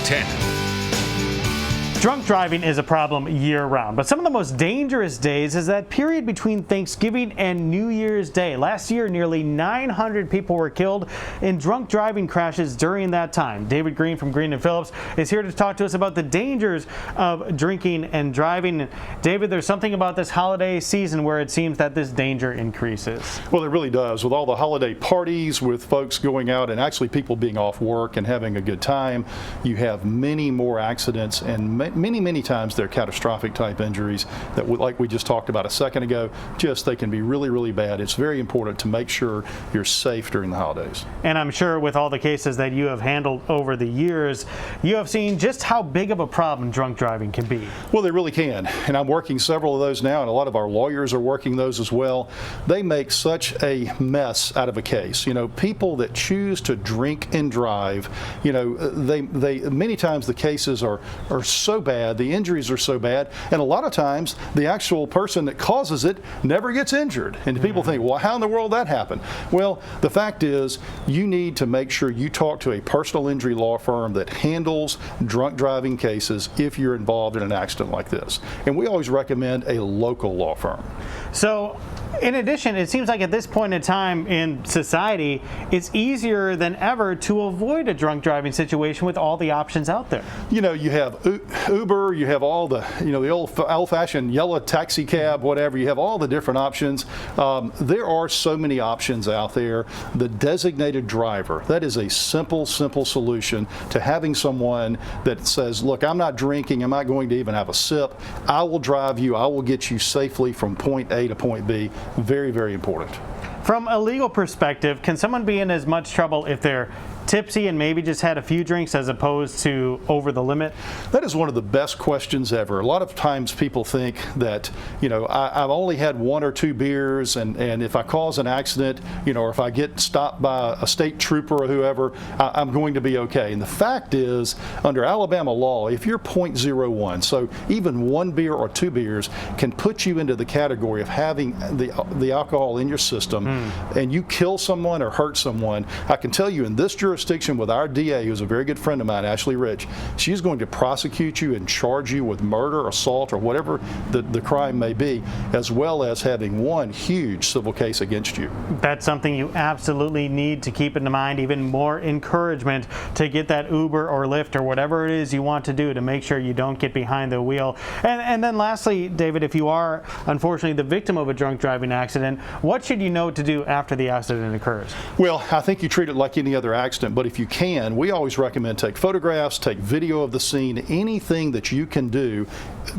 10. Drunk driving is a problem year-round, but some of the most dangerous days is that period between Thanksgiving and New Year's Day. Last year, nearly 900 people were killed in drunk driving crashes during that time. David Green from Green & Phillips is here to talk to us about the dangers of drinking and driving. David, there's something about this holiday season where it seems that this danger increases. Well, it really does. With all the holiday parties, with folks going out and actually people being off work and having a good time, you have many more accidents, and many times they're catastrophic type injuries that, like we just talked about a second ago, they can be really, really bad. It's very important to make sure you're safe during the holidays. And I'm sure with all the cases that you have handled over the years, you have seen just how big of a problem drunk driving can be. Well, they really can. And I'm working several of those now, and a lot of our lawyers are working those as well. They make such a mess out of a case. You know, people that choose to drink and drive, you know, they many times the cases are so bad, the injuries are so bad, and a lot of times the actual person that causes it never gets injured. And people think, well, how in the world that happened? Well, the fact is, you need to make sure you talk to a personal injury law firm that handles drunk driving cases if you're involved in an accident like this. And we always recommend a local law firm. So, in addition, it seems like at this point in time in society, it's easier than ever to avoid a drunk driving situation with all the options out there. You know, you have Uber, you have all the, you know, the old-fashioned yellow taxi cab, whatever. You have all the different options. There are so many options out there. The designated driver, that is a simple solution to having someone that says, look, I'm not drinking, I'm not going to even have a sip. I will drive you, I will get you safely from point A to point B. Very, very important. From a legal perspective, can someone be in as much trouble if they're tipsy and maybe just had a few drinks as opposed to over the limit? That is one of the best questions ever. A lot of times people think that, you know, I've only had 1 or 2 beers, and if I cause an accident, you know, or if I get stopped by a state trooper or whoever, I'm going to be okay. And the fact is, under Alabama law, if you're .01, so even 1 beer or 2 beers can put you into the category of having the alcohol in your system, and you kill someone or hurt someone, I can tell you in this jurisdiction with our DA, who's a very good friend of mine, Ashley Rich, she's going to prosecute you and charge you with murder, assault, or whatever the crime may be, as well as having one huge civil case against you. That's something you absolutely need to keep in mind. Even more encouragement to get that Uber or Lyft or whatever it is you want to do to make sure you don't get behind the wheel. And then lastly, David, if you are unfortunately the victim of a drunk driving accident, what should you know to do after the accident occurs? Well, I think you treat it like any other accident, but if you can, we always recommend take photographs, take video of the scene. Anything that you can do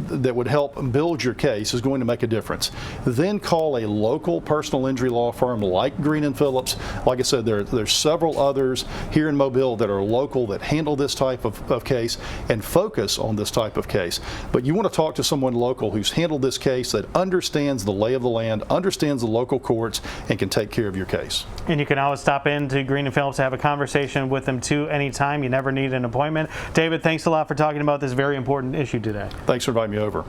that would help build your case is going to make a difference. Then call a local personal injury law firm like Green & Phillips. Like I said, there's several others here in Mobile that are local that handle this type of case and focus on this type of case. But you want to talk to someone local who's handled this case, that understands the lay of the land, understands the local courts, and can take care of your case. And you can always stop in to Green & Phillips to have a conversation with them too anytime. You never need an appointment. David, thanks a lot for talking about this very important issue today. Thanks for inviting me over.